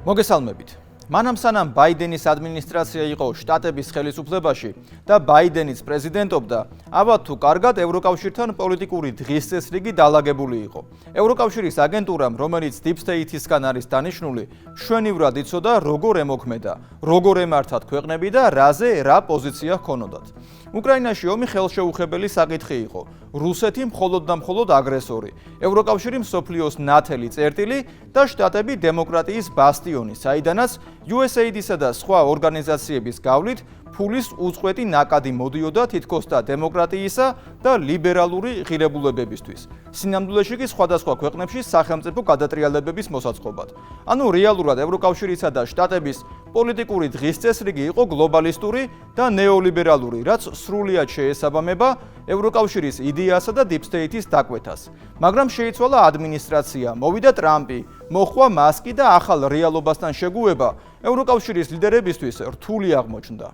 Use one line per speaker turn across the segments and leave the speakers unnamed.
მოგესალმებით. მანამ სანამ ბაიდენის ადმინისტრაცია იყო შტატების ხელისუფლებაში და ბაიდენიც პრეზიდენტობდა, ალბათ თუ კარგად ევროკავშირთან პოლიტიკური დღის წესრიგი დალაგებული იყო. ევროკავშირის აგენტურამ, რომელიც Deep State-ისგან არის დანიშნული, მშვენივრად იცოდა, როგორ ემოქმედა, როგორ ემართათ ქვეყნები და რაზე რა პოზიცია ჰქონოდათ. უკრაინაში ომი ხელშეუხებელი საკითხი იყო. რუსეთი მხოლოდ და მხოლოდ აგრესორი, ევროკავშირი მსოფლიოს ნათელი წერტილი და შტატები დემოკრატიის ბასტიონი, საიდანაც USAID-ისა და სხვა ორგანიზაციების გავლით ფულის უწყვეტი ნაკადი მოდიოდა თითქოს და დემოკრატიისა და ლიბერალური ღირებულებებისთვის. სინამდვილეში კი სხვადასხვა ქვეყნებში სახელმწიფო გადატრიალებების მოსაწყობად. ანუ რეალურად ევროკავშირისა და შტატების პოლიტიკური დღის წესრიგი იყო გლობალისტური და ნეოლიბერალური, რაც სრულიად შეესაბამება ევროკავშირის იდეასა და Deep State-ის დაკვეთას. მაგრამ შეიცვალა ადმინისტრაცია, მოვიდა ტრამპი, მოხდა მასკი და ახალ რეალობასთან შეგუება ევროკავშირის ლიდერებისთვის რთული აღმოჩნდა.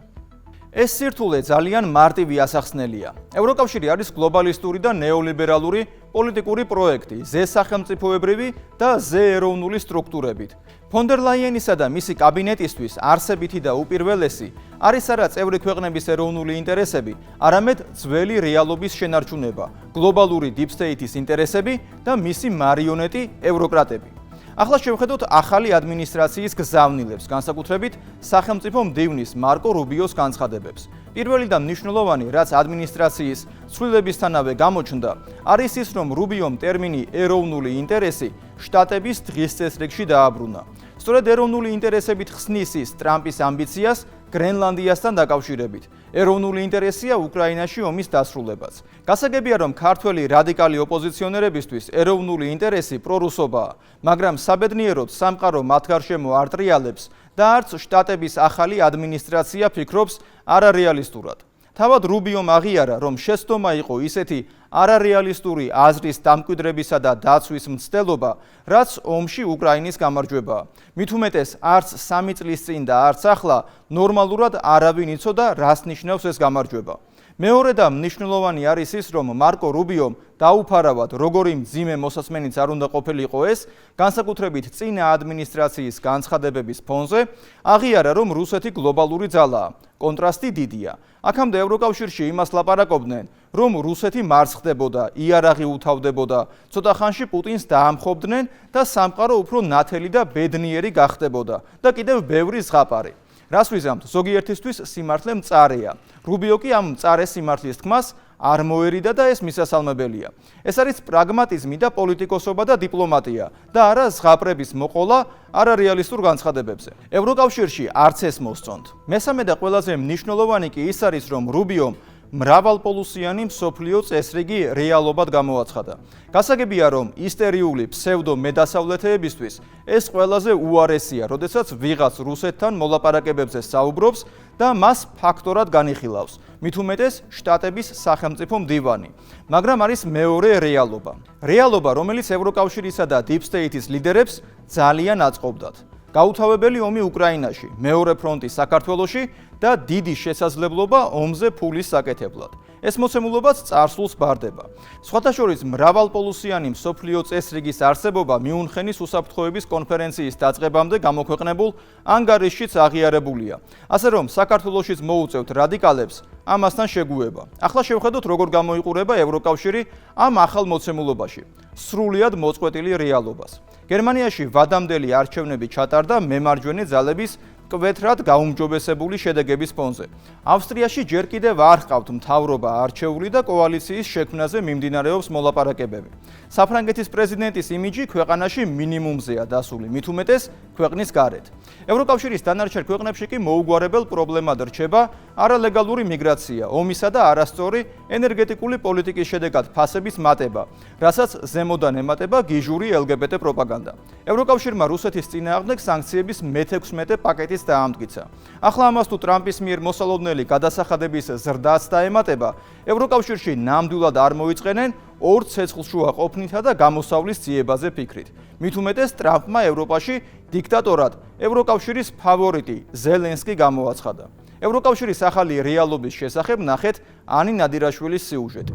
ეს სირთულე ძალიან მარტივი ასახსნელია. ევროკავშირი არის გლობალისტური და ნეოლიბერალური პოლიტიკური პროექტი, ზესახელმწიფოებრივი და ზეეროვნული სტრუქტურებით. ფონ დერ ლაიენისა და მისი კაბინეტისთვის არსებითი და უპირველესი არის არა წევრი ქვეყნების ეროვნული ინტერესები, არამედ ძველი რეალობის შენარჩუნება, გლობალური Deep State-ის ინტერესები და მისი მარიონეტი ევროკრატები. ახლა შევხედოთ ახალი ადმინისტრაციის გზავნილებს, განსაკუთრებით სახელმწიფო მდივნის მარკო რუბიოს განცხადებებს. პირველი და მნიშვნელოვანი, რაც ადმინისტრაციის ცვლილებისთანავე გამოჩნდა, არის ის, რომ რუბიომ ტერმინი ეროვნული ინტერესი შტატების დღის წესრიგში დააბრუნა. სწორედ ეროვნული ინტერესებით ხსნის ის ტრამპის ამბიციას გრენლანდიასთან დაკავშირებით. ეროვნული ინტერესია უკრაინაში ომის დასრულებაც. გასაგებია, რომ ქართველი რადიკალი ოპოზიციონერებისთვის ეროვნული ინტერესი პრორუსობაა, მაგრამ საბედნიეროდ სამყარო მათ გარშემო არ ტრიალებს და არც შტატების ახალი ადმინისტრაცია ფიქრობს არარეალისტურად. თავად რუბიომ აღიარა, რომ შეცდომა იყო ისეთი არარეალისტური აზრის დამკვიდრებისა და დაცვის მცდელობა, რაც ომში უკრაინის გამარჯვებაა. მით უმეტეს, არც 3 წლის წინ და არც ახლა ნორმალურად არავინ იცოდა, რას ნიშნავს ეს გამარჯვება. მეორე და მნიშვნელოვანი არის ის, რომ მარკო რუბიომ დაუფარავად, როგორი მძიმე მოსასმენიც არ უნდა ყოფილიყო ეს, განსაკუთრებით წინა ადმინისტრაციის განცხადებების ფონზე, აღიარა, რომ რუსეთი გლობალური ძალაა. კონტრასტი დიდია. აქამდე ევროკავშირში იმას ლაპარაკობდნენ, რომ რუსეთი მარცხ ხდებოდა, იარაღი უთავდებოდა, ცოტა ხანში პუტინს დაამხობდნენ და სამყარო უფრო ნათელი და ბედნიერი გახდებოდა და კიდევ ბევრი ზღაპარი. რას ვიზამთ, ზოგიერთისთვის სიმართლე მწარეა. რუბიო კი ამ მწარე სიმართლის თქმას არ მოერიდა და ეს მისასალმებელია. ეს არის პრაგმატიზმი და პოლიტიკოსობა და დიპლომატია და არა ზღაპრების მოყოლა არარეალისტურ განცხადებებზე. ევროკავშირში არც ეს მოსწონთ. მესამე და ყველაზე მნიშვნელოვანი კი ის არის, რომ რუბიომ მრავალპოლუსიანი მსოფლიო წესრიგი რეალობად გამოაცხადა. გასაგებია, რომ ისტერიული ფსევდო მედასავლეთეებისთვის ეს ყველაზე უარესია, როდესაც ვიღაც რუსეთთან მოლაპარაკებებზე საუბრობს და მას ფაქტორად განიხილავს. მით უმეტეს შტატების სახელმწიფო მდივანი. მაგრამ არის მეორე რეალობა. რეალობა, რომელიც ევროკავშირისა და Deep State-ის ლიდერებს ძალიან აწყობდათ. გაუთავებელი ომი უკრაინაში, მეორე ფრონტი საქართველოში და დიდი შესაძლებლობა ომზე ფულის საკეთებლად. ეს მოცემულობაც წარსულს ბარდება. სხვათა შორის მრავალპოლუსიანი მსოფლიო წესრიგის არსებობა მიუნხენის უსაფრთხოების კონფერენციის დაწყებამდე გამოქვეყნებულ ანგარიშშიც აღიარებულია. ასე რომ საქართველოშიც მოუწევთ რადიკალებს ამასთან შეგუება. ახლა შევხედოთ, როგორ გამოიყურება ევროკავშირი ამ ახალ მოცემულობაში, სრულიად მოწყვეტილი რეალობას. გერმანიაში ვადამდელი არჩევნები ჩატარდა მემარჯვენე ძალების მკვეთრად გაუმჯობესებული შედეგების ფონზე. ავსტრიაში ჯერ კიდევ არ ჰყავთ მთავრობა არჩეული და კოალიციის შექმნაზე მიმდინარეობს მოლაპარაკებები. საფრანგეთის პრეზიდენტის იმიჯი ქვეყანაში მინიმუმზეა დასული, მით უმეტეს ქვეყნის გარეთ. ევროკავშირის დანარჩენ ქვეყნებში კი მოუგვარებელ პრობლემად რჩება არალეგალური მიგრაცია, ომისა და არასწორი ენერგეტიკული პოლიტიკის შედეგად ფასების მატება, რასაც ზემოდან ემატება გიჟური LGBT პროპაგანდა. ევროკავშირმა რუსეთის წინააღმდეგ სანქციების მე-16 პაკეტის დაამტკიცა. ახლა ამას თუ ტრამპის მიერ მოსალოდნელი გადასახადების ზრდაც დაემატება, ევროკავშირში ნამდვილად არ მოიწყენენ ორ ცეცხლშუა ყოფნითა და გამოსავლის ძიებაზე ფიქრით. მით უმეტეს ტრამპმა ევროპაში დიქტატორად ევროკავშირის ფავორიტი ზელენსკი გამოაცხადა. ევროკავშირის ახალი რეალობის შესახებ ნახეთ ანი ნადირაშვილის სიუჟეტი.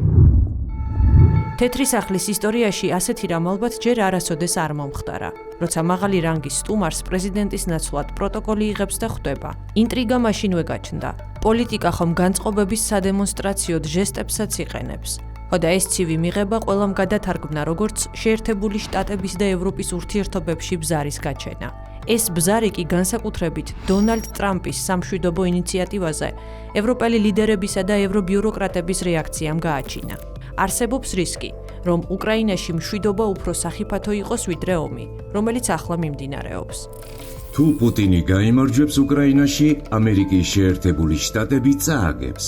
თეთრი სახლის ისტორიაში ასეთი რამ ალბათ ჯერ არასოდეს არ მომხდარა. როცა მაღალი რანგის სტუმარს პრეზიდენტის ნაცვლად პროტოკოლი იღებს და ხვდება. ინტრიგა მაშინვე გაჩნდა. პოლიტიკა ხომ განწყობების სადემონსტრაციოდ ჟესტებსაც იყენებს. ხოდა ეს ცივი მიღება ყველამ გადათარგმნა როგორც შეერთებული შტატების და ევროპის ურთიერთობებში ბზარის გაჩენა. ეს ბზარი კი განსაკუთრებით დონალდ ტრამპის სამშვიდობო ინიციატივაზე ევროპელი ლიდერებისა და ევრობიუროკრატების რეაქციამ გააჩინა. არსებობს რისკი, რომ უკრაინაში მშვიდობა უფრო სახიფათო იყოს ვიდრე ომი, რომელიც ახლა მიმდინარეობს.
თუ პუტინი გაიმარჯვებს უკრაინაში, ამერიკის შეერთებული შტატები წააგებს.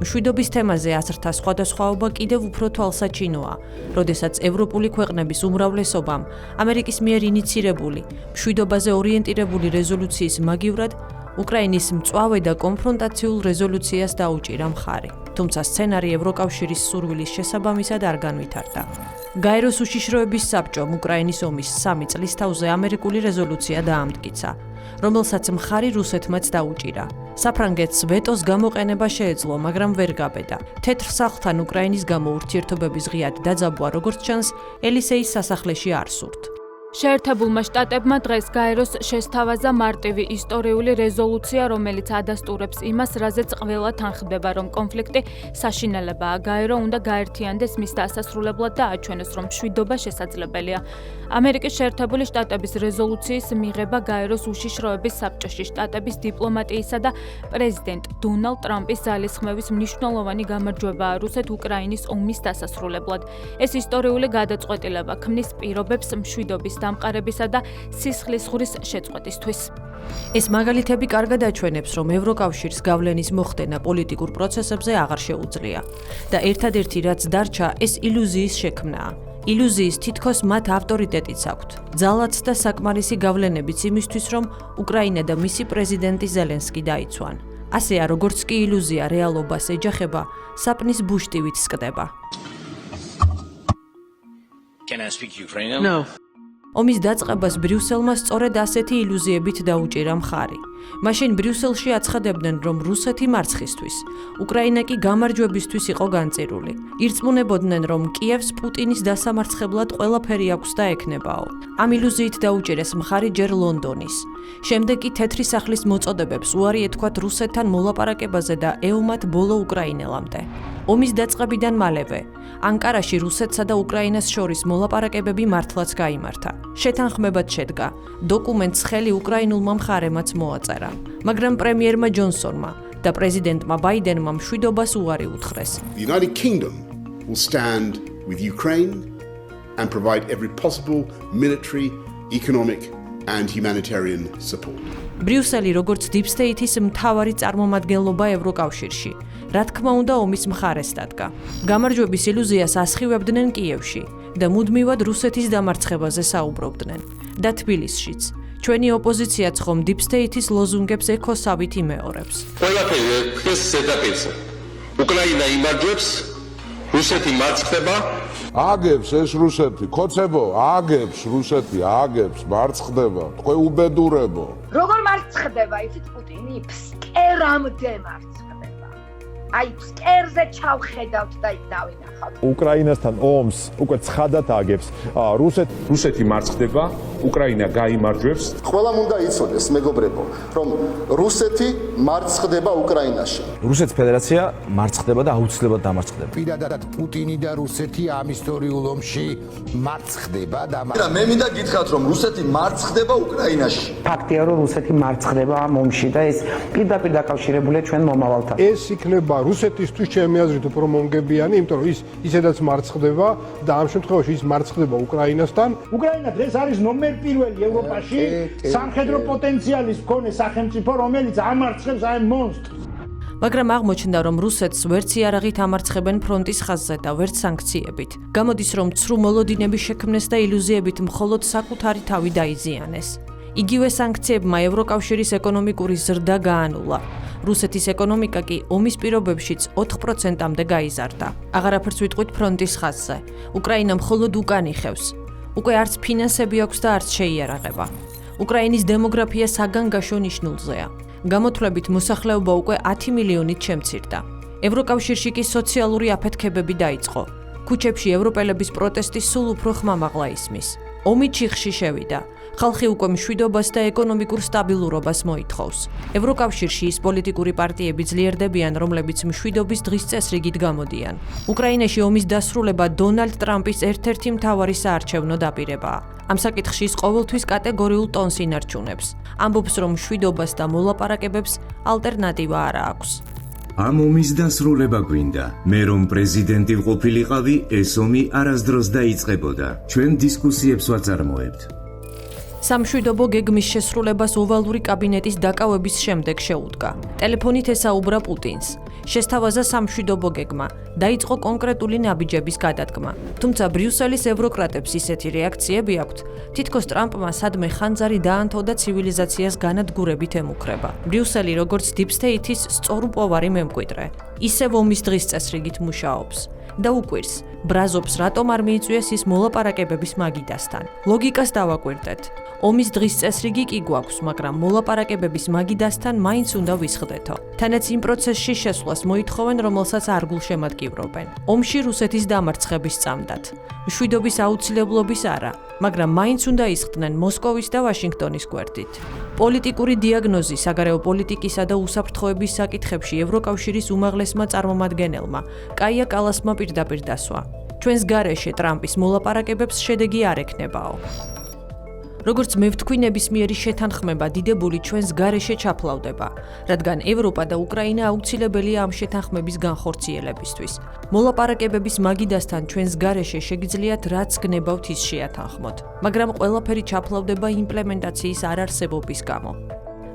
მშვიდობის თემაზე აზრთა სხვადასხვაობა კიდევ უფრო თვალსაჩინოა, როდესაც ევროპული ქვეყნების უმრავლესობამ ამერიკის მიერ ინიცირებული მშვიდობაზე ორიენტირებული რეზოლუციის მაგივრად უკრაინის მწვავე და კონფრონტაციულ რეზოლუციას დაუჭირა მხარი. თუმცა სცენარი ევროკავშირის სურვილის შესაბამისად არ განვითარდა. გაეროს უშიშროების საბჭომ უკრაინის ომის 3 წლის თავზე ამერიკული რეზოლუცია დაამტკიცა, რომელსაც მხარი რუსეთმაც დაუჭირა. საფრანგეთს ვეტოს გამოყენება შეეძლო, მაგრამ ვერ გაბედა. თეთრ სახლთან უკრაინის გამო ურთიერთობების ღიად დაძაბვა, როგორც ჩანს, ელისეის სასახლეში არ სურთ.
შეერთებულმა შტატებმა დღეს გაეროს შესთავაზა მარტივი ისტორიული რეზოლუცია, რომელიც ადასტურებს იმას, რაზეც ყველა თანხმდება, რომ კონფლიქტი საშინელებაა. გაერო უნდა გაერთიანდეს მის დასასრულებლად და აჩვენოს, რომ მშვიდობა შესაძლებელია. ამერიკის შეერთებული შტატების რეზოლუციის მიღება გაეროს უშიშროების საბჭოში შტატების დიპლომატიისა და პრეზიდენტ დონალდ ტრამპის ძალისხმევის მნიშვნელოვანი გამარჯვებაა რუსეთ-უკრაინის ომის დასასრულებლად. ეს ისტორიული გადაწყვეტილება ქმნის პირობებს მშვიდობის დამყარებისა და სისხლისღვრის შეწყვეტისთვის.
ეს მაგალითები კარგად აჩვენებს, რომ ევროკავშირს გავლენის მოხდენა პოლიტიკურ პროცესებზე აღარ შეუძლია და ერთადერთი რაც დარჩა, ეს ილუზიის შექმნაა. ილუზიის თითქოს მათ ავტორიტეტიც აქვთ. ძალაც და საკმარისი გავლენებიც იმისთვის, რომ უკრაინა და მისი პრეზიდენტი ზელენსკი დაიცვან. ასეა, როგორც კი ილუზია რეალობას ეჯახება, sapnis ბუშტივით სკდება.
Can I speak Ukrainian?
No.
ომის დაწყებას ბრიუსელმა სწორედ ასეთი ილუზიებით დაუჭირა მხარი. მაშინ ბრიუსელში აცხადებდნენ, რომ რუსეთი მარცხისთვის, უკრაინა კი გამარჯვებისთვის იყო განწირული. ირწმუნებოდნენ, რომ კიევს პუტინის დასამარცხებლად ყველაფერი აქვს და ექნებაო. ამ ილუზიით დაუჭირეს მხარი ჯერ ლონდონის. შემდეგ კი თეთრი სახლის მოწოდებებს უარი ეთქვათ რუსეთთან მოლაპარაკებაზე და ეომათ ბოლო უკრაინელამდე. ომის დაწყებიდან მალევე ანკარაში რუსეთსა და უკრაინას შორის მოლაპარაკებები მართლაც გაიმართა. შეთანხმებად შედგა. დოკუმენტს ხელი უკრაინულმა მხარემაც მოაწერა. მაგრამ პრემიერმა ჯონსონმა და პრეზიდენტმა ბაიდენმა მშვიდობას უარი უთხრეს.
The United Kingdom will stand with Ukraine and provide every possible military, economic and humanitarian support.
ბრიუსელი როგორც Deep State-ის მთავარი წარმომადგენლობა ევროკავშირში, რა თქმა უნდა ომის მხარეს დადგა. გამარჯვების ილუზიას ასხივებდნენ კიევში და მუდმივად რუსეთის დამარცხებაზე საუბრობდნენ. და თბილისშიც. ჩვენი ოპოზიციაც ხომ Deep State-ის ლოზუნგებს ეკოსავით იმეორებს.
ყველაფერი დღეს ზედაპირზე. უკრაინა იმარჯვებს, რუსეთი მარცხდება.
აგებს ეს რუსეთი, ქოცებო, აგებს რუსეთი, აგებს, მარცხდება. თქვენ უბედურებო.
როგორ მარცხდება იცით პუტინი? ფსკერამდე მარცხდება. აი ფსკერზე ჩავხედავთ და იქ დავინახავთ.
უკრაინასთან ომს უკვე ცხადად აგებს. რუსეთი მარცხდება, უკრაინა გაიმარჯვებს.
ყველამ უნდა იცოდეს, მეგობრებო, რომ რუსეთი მარცხდება უკრაინაში.
რუსეთის ფედერაცია მარცხდება და აუცილებლად დამარცხდება.
პირადად პუტინი და რუსეთი ამ ისტორიულ ომში მარცხდება და
მე მინდა გითხრათ, რომ რუსეთი მარცხდება უკრაინაში.
ფაქტია, რომ რუსეთი მარცხდება ამ ომში და ეს პირდაპირ დაკავშირებულია ჩვენ მომავალთან.
ეს იქნება რუსეთისთვის ჩემი აზრით უფრო მომგებიანი, იმიტომ რომ ის ისედაც მარცხდება და ამ შემთხვევაში ის მარცხდება უკრაინასთან.
უკრაინა დღეს არის ნომერ პირველი ევროპაში სამხედრო პოტენციალის მქონე სახელმწიფო, რომელიც ამარცხებს ამ მონსტრს.
მაგრამ აღმოჩნდა, რომ რუსეთს ვერც იარაღით ამარცხებენ ფრონტის ხაზზე და ვერც სანქციებით. გამოდის, რომ ცრუ მოლოდინები შექმნეს და ილუზიებით მხოლოდ საკუთარი თავი დაიზიანეს. იგივე სანქციებმა ევროკავშირის ეკონომიკური ზრდა გაანულა. რუსეთის ეკონომიკა კი ომის პირობებშიც 4%-მდე გაიზარდა. აღარაფერს ვიტყვით ფრონტის ხაზზე. უკრაინა მხოლოდ უკან იხევს. უკვე არც ფინანსები აქვს და არც შეიარაღება. უკრაინის დემოგრაფია საგანგაშო ნიშნულზეა. გამოთვლებით მოსახლეობა უკვე 10 მილიონით შემცირდა. ევროკავშირში კი სოციალური აფეთქებები დაიწყო. ქუჩებში ევროპელების პროტესტი სულ უფრო ხმამაღლა ისმის. ომი ჩიხში შევიდა. ხალხი უკვე მშვიდობას და ეკონომიკურ სტაბილურობას მოითხოვს. ევროკავშირში ის პოლიტიკური პარტიები ძლიერდებიან, რომლებიც მშვიდობის დღის წესრიგით გამოდიან. უკრაინაში ომის დასრულება დონალდ ტრამპის ერთ-ერთი მთავარი საარჩევნო დაპირებაა. ამ საკითხში ის ყოველთვის კატეგორიულ ტონს ინარჩუნებს. ამბობს, რომ მშვიდობას და მოლაპარაკებებს ალტერნატივა არ აქვს.
ამ ომის დასრულება გვინდა. მე რომ პრეზიდენტი ყოფილიყავი, ეს ომი არასდროს დაიწყებოდა. ჩვენ დისკუსიებს ვაწარმოებთ.
სამშვიდობო გეგმის შესრულებას ოვალური კაბინეტის დაკავების შემდეგ შეუდგა. ტელეფონით ესაუბრა პუტინს. შესთავაზა სამშვიდობო გეგმა, დაიწყო კონკრეტული ნაბიჯების გადადგმა. თუმცა ბრიუსელის ევროკრატებს ისეთი რეაქციები აქვთ, თითქოს ტრამპმა სადმე ხანძარი დაანთო და ცივილიზაციას განადგურებით ემუქრება. ბრიუსელი როგორც Deep State-ის სწორუპოვარი მემკვიდრე, ისევ ომის დღის წესრიგით მუშაობს. და უკვირს, ბრაზობს, რატომ არ მიიწვიეს ის მოლაპარაკებების მაგიდასთან. ლოგიკას დავაკვირდეთ. ომის დღის წესრიგი კი გვაქვს, მაგრამ მოლაპარაკებების მაგიდასთან მაინც უნდა ვისხდეთო. თანაც იმ პროცესში შესვლას მოითხოვენ, რომელსაც არ გულშემატკივრობენ. ომში რუსეთის დამარცხების წამდათ. მშვიდობის აუცილებლობის არა, მაგრამ მაინც უნდა ისხდნენ მოსკოვის და ვაშინგტონის გვერდით. პოლიტიკური დიაგნოზი საგარეო პოლიტიკისა და უსაფრთხოების საკითხებში ევროკავშირის უმაღლესმა წარმომადგენელმა კაია კალასმა პირდაპირ დასვა. ჩვენს გარეშე ტრამპის მოლაპარაკებებს შედეგი არ ექნებაო. როგორც მე ვთქვი, ნებისმიერი შეთანხმება დიდებული ჩვენს გარეშე ჩაფლავდება, რადგან ევროპა და უკრაინა აუცილებელია ამ შეთანხმების განხორციელებისთვის. მოლაპარაკებების მაგიდასთან ჩვენს გარეშე შეგიძლიათ რაც გნებავთ ის შეათანხმოთ, მაგრამ ყველაფერი ჩაფლავდება იმპლემენტაციის არარსებობის გამო.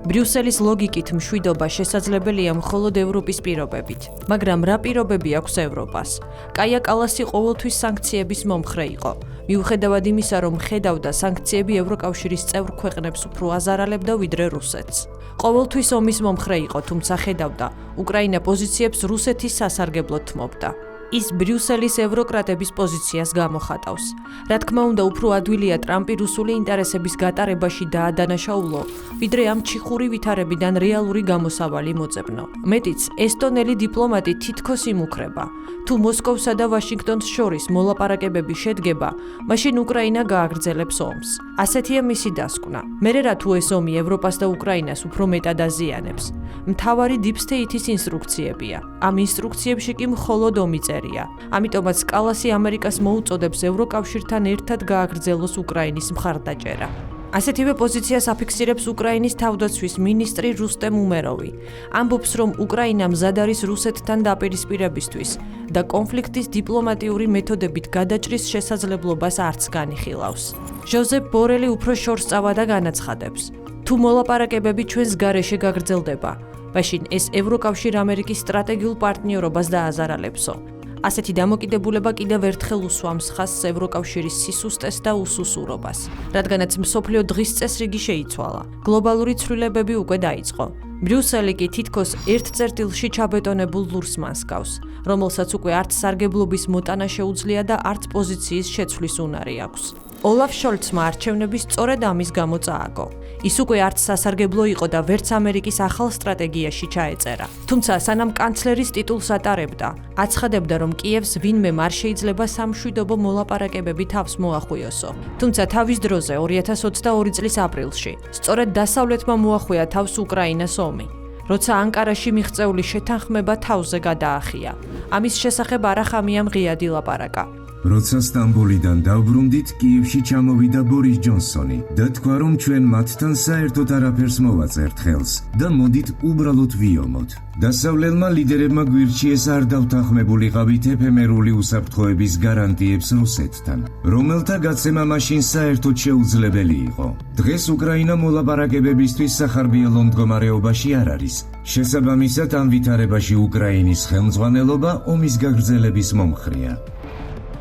ბრიუსელის ლოგიკით მშვიდობა შესაძლებელია მხოლოდ ევროპის პირობებით, მაგრამ რა პირობები აქვს ევროპას? კაია კალასი ყოველთვის სანქციების მომხრე იყო. მიუხედავად იმისა, რომ ხედავდა სანქციები ევროკავშირის წევრ ქვეყნებს უფრო აზარალებდა ვიდრე რუსეთს. ყოველთვის ომის მომხრე იყო, თუმცა ხედავდა, უკრაინა პოზიციებს რუსეთის სასარგებლოდ თმობდა. ის ბრიუსელის ევროკრატების პოზიციას გამოხატავს. რა თქმა უნდა, უფრო ადვილია ტრამპი რუსული ინტერესების გატარებაში დაადანაშაულო, ვიდრე ამ ჩიხური ვითარებიდან რეალური გამოსავალი მოძებნო. მეტიც, ესტონელი დიპლომატი თითქოს იმუქრება. თუ მოსკოვსა და ვაშინგტონს შორის მოლაპარაკებები შედგება, მაშინ უკრაინა გააგრძელებს ომს. ასეთია მისი დასკვნა. მერე რა თუ ეს ომი ევროპას და უკრაინას უფრო მეტად აზიანებს. მთავარი Deep State-ის ინსტრუქციებია. ამ ინსტრუქციებში კი მხოლოდ ომი წერია. ამიტომაც კალასი ამერიკას მოუწოდებს ევროკავშირთან ერთად გააგრძელოს უკრაინის მხარდაჭერა. ასეთივე პოზიციას აფიქსირებს უკრაინის თავდაცვის მინისტრი რუსტემ უმეროვი. ამბობს, რომ უკრაინა მზად არის რუსეთთან დაპირისპირებისთვის და კონფლიქტის დიპლომატიური მეთოდებით გადაჭრის შესაძლებლობას არც განიხილავს. ჟოზეფ ბორელი უფრო შორს წავა და განაცხადებს: თუ მოლაპარაკებები ჩვენს გარეშე გაგრძელდება, მაშინ ეს ევროკავშირ-ამერიკის სტრატეგიულ პარტნიორობას დააზარალებსო. ასეთი დამოკიდებულება კიდევ ერთხელ უსვამს ხაზს ევროკავშირის სისუსტეს და უსუსურობას, რადგანაც მსოფლიო დღის წესრიგი შეიცვალა. გლობალური ცვლილებები უკვე დაიწყო. ბრიუსელი კი თითქოს ერთ წერტილში ჩაბეტონებულ ლურს მასკავს, რომელსაც უკვე არც სარგებლობის მოტანა შეუძლია და არც პოზიციის შეცვლის უნარი აქვს. ოლაფ შოლცმა არჩევნები სწორედ ამის გამო წააგო. ის უკვე არც სასარგებლო იყო და ვერც ამერიკის ახალ სტრატეგიაში ჩაეწერა. თუმცა სანამ კანცლერის ტიტულს ატარებდა, აცხადებდა, რომ კიევს ვინმე არ შეიძლება სამშვიდობო მოლაპარაკებები თავს მოახვიოსო. თუმცა თავის დროზე 2022 წლის აპრილში, სწორედ დასავლეთმა მოახვია თავს უკრაინას ომი, როცა ანკარაში მიღწეული შეთანხმება თავზე გადაახია. ამის შესახებ არახამია მღიადი ლაპარაკა.
როცა სტამბოლიდან დავბრუნდით, კიევში ჩამოვიდა ბორის ჯონსონი და თქვა, რომ ჩვენ მათთან საერთოდ არაფერს მოვაწერთ ხელს და მოდით უბრალოდ ვიომოთ. დასავლელმა ლიდერებმა გვირჩიეს არ დავთანხმებულიყავით ეფემერული უსაფრთხოების გარანტიებს რუსეთთან, რომელთა გაცემა მაშინ საერთოდ შეუძლებელი იყო. დღეს უკრაინა მოლაპარაკებებისთვის სახარბიელო მდგომარეობაში არ არის. შესაბამისად, ამ ვითარებაში უკრაინის ხელმძღვანელობა ომის გაგრძელების მომხრეა.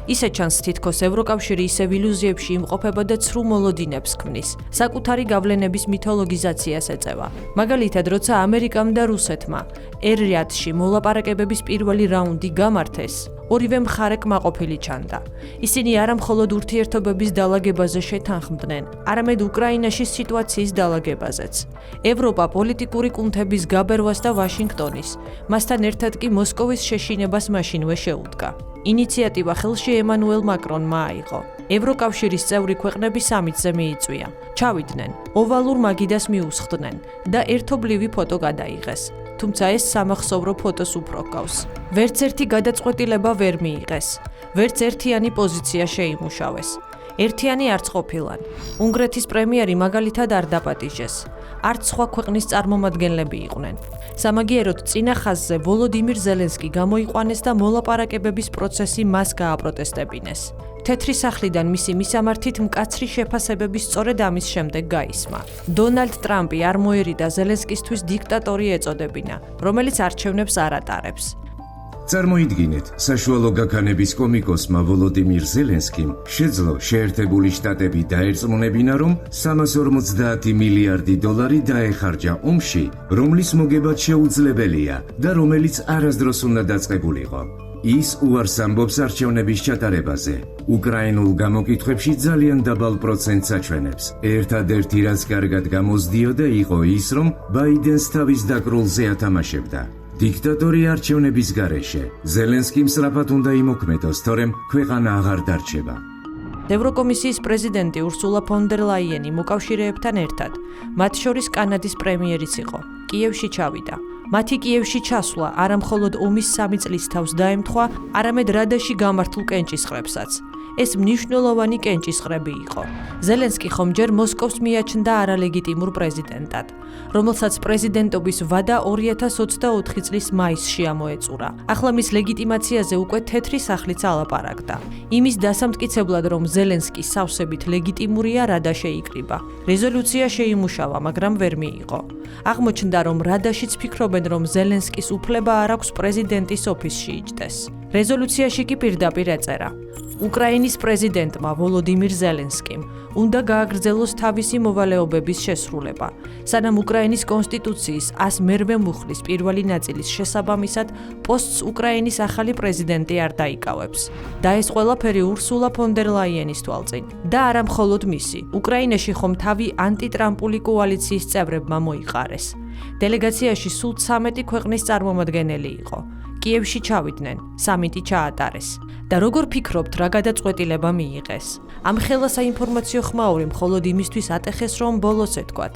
ისე ჩანს, თითქოს ევროკავშირი ისევ ილუზიებში იმყოფება და ცრუ მოლოდინებს ქმნის. საკუთარი გავლენების მითოლოგიზაციას ეწევა. მაგალითად, როცა ამერიკამ და რუსეთმა ერთ-რიადში მოლაპარაკებების პირველი რაუნდი გამართეს, ორივე მხარე კმაყოფილი ჩანდა. ისინი არა მხოლოდ ურთიერთობების დალაგებაზე შეთანხმდნენ, არამედ უკრაინაში სიტუაციის დალაგებაზეც. ევროპა პოლიტიკური კუნთების გაბერვას და ვაშინგტონის, მასთან ერთად კი მოსკოვის შეშინებას მაშინვე შეუდგა. ინიციატივა ხელში ემანუელ მაკრონმა აიღო. ევროკავშირის წევრი ქვეყნები სამიტზე მიიწვია. ჩავიდნენ, ოვალურ მაგიდას მიუსხდნენ და ერთობლივი ფოტო გადაიღეს. თუმცა ეს სამახსოვრო ფოტოს უფრო ჰგავს. ვერც ერთი გადაწყვეტილება ვერ მიიღეს. ვერც ერთიანი პოზიცია შეიმუშავეს. ერთიანი არც ყოფილან. უნგრეთის პრემიერი მაგალითად არ დაპატიჟეს. არც სხვა ქვეყნის წარმომადგენლები იყვნენ. სამაგიეროდ წინა ხაზზე ვოლოდიმირ ზელენსკი გამოიყვანეს და მოლაპარაკებების პროცესი მას გააპროტესტებინეს. თეთრი სახლიდან მისი მისამართით მკაცრი შეფასებების სწორედ ამის შემდეგ გაისმა. დონალდ ტრამპი არ მოერიდა ზელენსკისთვის დიქტატორი ეწოდებინა, რომელიც არჩევნებს არ ატარებს.
წარმოიდგინეთ, საშუალო გაქანების კომიკოსმა ვოლოდიმირ ზელენსკიმ შეძლო შეერთებული შტატები დაერწმუნებინა, რომ 350 მილიარდი დოლარი დაეხარჯა ომში, რომლის მოგებაც შეუძლებელია და რომელიც არასდროს უნდა დაწყებულიყო. ის უარს ამბობს არჩევნების ჩატარებაზე. უკრაინულ გამოკითხვებში ძალიან დაბალ პროცენტს აჩვენებს. ერთადერთი რაც კარგად გამოსდიოდა იყო ის, რომ ბაიდენს თავის დაკრულზე ათამაშებდა. დიქტატორი არჩევნების გარეშე ზელენსკიმ სწრაფად უნდა იმოქმედოს, თორემ ქვეყანა აღარ დარჩება.
ევროკომისიის პრეზიდენტი ურსულა ფონ დერ ლაიენი მოკავშირეებთან ერთად, მათ შორის კანადის პრემიერიც იყო, კიევში ჩავიდა. მათი კიევში ჩასვლა არა მხოლოდ ომის 3 წლის თავს დაემთხვა, არამედ რადაში გამართულ კენჭისყრებსაც. ეს მნიშვნელოვანი კენჭისყრები იყო. ზელენსკი ხომჯერ მოსკოვს მიაჩნდა არალეგიტიმურ პრეზიდენტად, რომელსაც პრეზიდენტობის ვადა 2024 წლის მაისში ამოეწურა. ახლა მის ლეგიტიმაციაზე უკვე თეთრი სახლიც ალაპარაკდა. იმის დასამტკიცებლად, რომ ზელენსკი სავსებით ლეგიტიმურია, რადა შეიკრიბა. რეზოლუცია შეიმუშავა, მაგრამ ვერ მიიღო. აღმოჩნდა, რომ რადაშიც ფიქრობენ, რომ ზელენსკის უფლება არ აქვს პრეზიდენტის ოფისში იჯდეს. რეზოლუციაში კი პირდაპირ ეწერა: უკრაინის პრეზიდენტმა ვოლოდიმირ ზელენსკიმ უნდა გააგრძელოს თავისი მოვალეობების შესრულება, სანამ უკრაინის კონსტიტუციის 108 მუხლის პირველი ნაწილის შესაბამისად პოსტს უკრაინის ახალი პრეზიდენტი არ დაიკავებს. და ეს ყველაფერი ურსულა ფონ დერ ლაიენის თვალწინ. და არა მხოლოდ მისი. უკრაინაში ხომ თავი ანტიტრამპული კოალიციის წევრებმა მოიყარეს. დელეგაციაში სულ 13 ქვეყნის წარმომადგენელი იყო. კიევში ჩავიდნენ, სამიტი ჩაატარეს. და როგორ ფიქრობთ, რა გადაწყვეტილება მიიღეს? ამ ხელა საინფორმაციო ხმაური მხოლოდ იმისთვის ატეხეს, რომ ბოლოს ეთქვათ: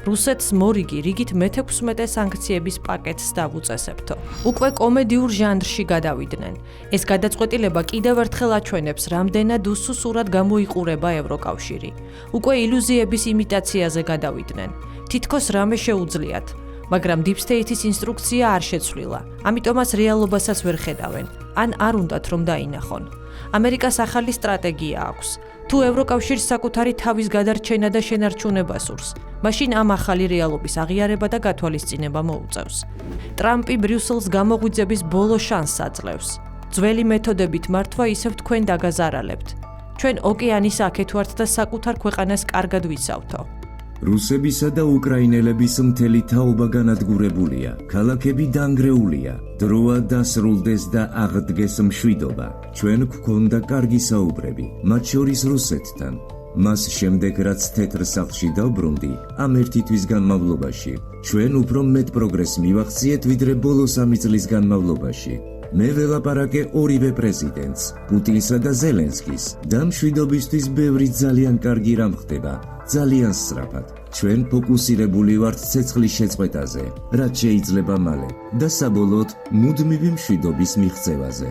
რუსეთს მორიგი რიგით მე-16 სანქციების პაკეტს დავუწესებთო. უკვე კომედიურ ჟანრში გადავიდნენ. ეს გადაწყვეტილება კიდევ ერთხელ აჩვენებს, რამდენად უსუსურად გამოიყურება ევროკავშირი. უკვე ილუზიების იმიტაციაზე გადავიდნენ. თითქოს რამე შეუძლიათ. მაგრამ Deep State-ის ინსტრუქცია არ შეცვლილა, ამიტომაც რეალობასაც ვერ ხედავენ, ან არ უნდათ რომ დაინახონ. ამერიკას ახალი სტრატეგია აქვს. თუ ევროკავშირს საკუთარი თავის გადარჩენა და შენარჩუნება სურს, მაშინ ამ ახალი რეალობის აღიარება და გათვალისწინება მოუწევს. ტრამპი ბრიუსელს გამოღვიძების ბოლო შანსს აძლევს. ძველი მეთოდებით მართვა ისევ თქვენ დაგაზარალებთ. ჩვენ ოკეანის აქეთ ვართ და საკუთარ ქვეყანას კარგად ვიცავთო.
რუსებისა და უკრაინელების მთელი თაობა განადგურებულია, ქალაქები დანგრეულია, დროა დასრულდეს და აღდგეს მშვიდობა. ჩვენ გვქონდა კარგი საუბრები, მათ შორის რუსეთთან. მას შემდეგ, რაც თეთრ სახლში დავბრუნდი, ამ ერთი თვის განმავლობაში, ჩვენ უფრო მეტ პროგრესს მივახციეთ, ვიდრე ბოლო 3 წლის განმავლობაში. მე ველაპარაკე ორივე პრეზიდენტს, პუტინსა და ზელენსკის, და მშვიდობისთვის ბევრი ძალიან კარგი რამ ხდება. ძალიან სწრაფად. ჩვენ ფოკუსირებული ვართ ცეცხლის შეწყვეტაზე, რაც შეიძლება მალე და საბოლოოდ მუდმივი მშვიდობის მიღწევაზე.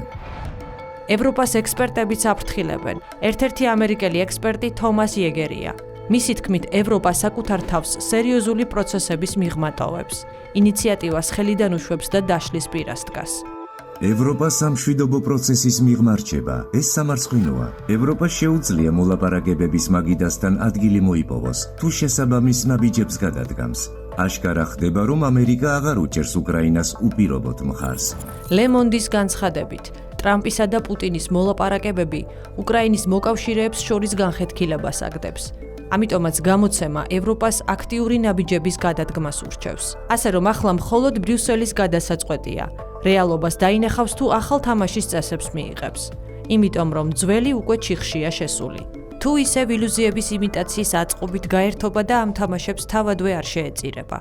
ევროპას ექსპერტებიც აფრთხილებენ. ერთ-ერთი ამერიკელი ექსპერტი თომას იეგერია. მისი თქმით, ევროპა საკუთარ თავს სერიოზული პროცესების მიღმატოვებს. ინიციატივას ხელიდან უშვებს და დაშლის პირას დგას.
ევროპა სამშვიდობო პროცესის მიღმარჩება, ეს სამარცხვინოა. ევროპა შეუძლია მოლაპარაკებების მაგიდასთან ადგილი მოიპოვოს, თუ შესაბამის ნაბიჯებს გადადგამს. აშკარა ხდება, რომ ამერიკა აღარ უჭერს უკრაინას უპირობოდ მხარს.
ლემონდის განცხადებით, ტრამპისა და პუტინის მოლაპარაკებები უკრაინის მოკავშირეებს შორის განხეთქილებას აგდებს. ამიტომაც გამოცემა ევროპას აქტიური ნაბიჯების გადადგმას ურჩევს. ასე რომ ახლა მხოლოდ ბრიუსელის გადასაწყვეტია, რეალობას დაინახავს თუ ახალ თამაშის წესებს მიიღებს. იმიტომ რომ ძველი უკვე ჩიხშია შესული. თუ ისევ ილუზიების იმიტაციის აწყობით გაერთობა და ამ თამაშებს თავადვე არ შეეწირება.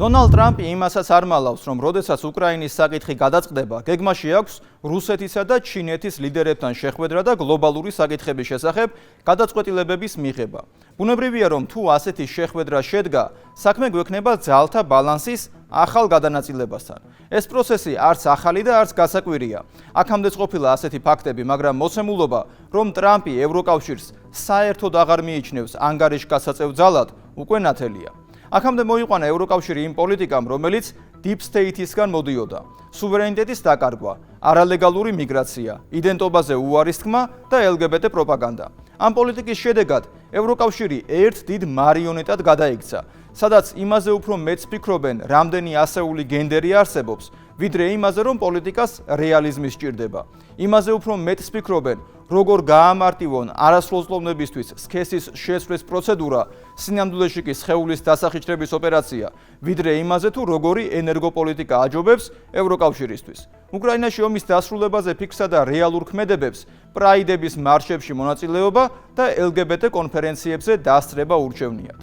დონალდ ტრამპი იმასაც არ მალავს, რომ როდესაც უკრაინის საკითხი გადაწყდება, გეგმაში აქვს რუსეთისა და ჩინეთის ლიდერებთან შეხვედრა და გლობალური საკითხების შესახებ გადაწყვეტილებების მიღება. ბუნებრივია, რომ თუ ასეთი შეხვედრა შედგა, საქმე გვექნება ძალთა ბალანსის ახალ გადანაწილებასთან. ეს პროცესი არც ახალი და არც გასაკვირია. აქამდეც ყოფილა ასეთი ფაქტები, მაგრამ მოცემულობა, რომ ტრამპი ევროკავშირს საერთოდ აღარ მიიჩნევს ანგარიშგასაწევ ძალად, უკვე ნათელია. აქამდე მოიყვანა ევროკავშირი იმ პოლიტიკამ, რომელიც Deep State-ისგან მოდიოდა. სუვერენიტეტის დაკარგვა, არალეგალური მიგრაცია, იდენტობაზე უარის თქმა და LGBT პროპაგანდა. ამ პოლიტიკის შედეგად ევროკავშირი ერთ დიდ მარიონეტად გადაიქცა, სადაც იმაზე უფრო მეც ფიქრობენ, რამდენი ასეული გენდერი არსებობს, ვიდრე იმაზე, რომ პოლიტიკას რეალიზმი სჭირდება. იმაზე უფრო მეტს ფიქრობენ, როგორ გაამარტივონ არასრულწლოვნებისთვის სქესის შეცვლის პროცედურა, სინამდვილეში კი სხეულის დასახიჩრების ოპერაცია, ვიდრე იმაზე თუ როგორი ენერგოპოლიტიკა აჯობებს ევროკავშირისთვის. უკრაინაში ომის დასრულებაზე ფიქსა და რეალურ ქმედებებს, პრაიდების მარშებში მონაწილეობა და LGBT კონფერენციებზე დასწრება ურჩევნიათ.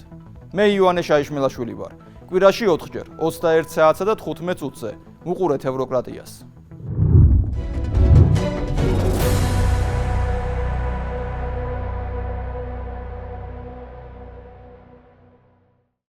მე იოანე შაიშმელაშვილი ვარ. კვირაში 4 ჯერ 21 საათსა და 15 წუთზე უყურეთ ევროკრატიას.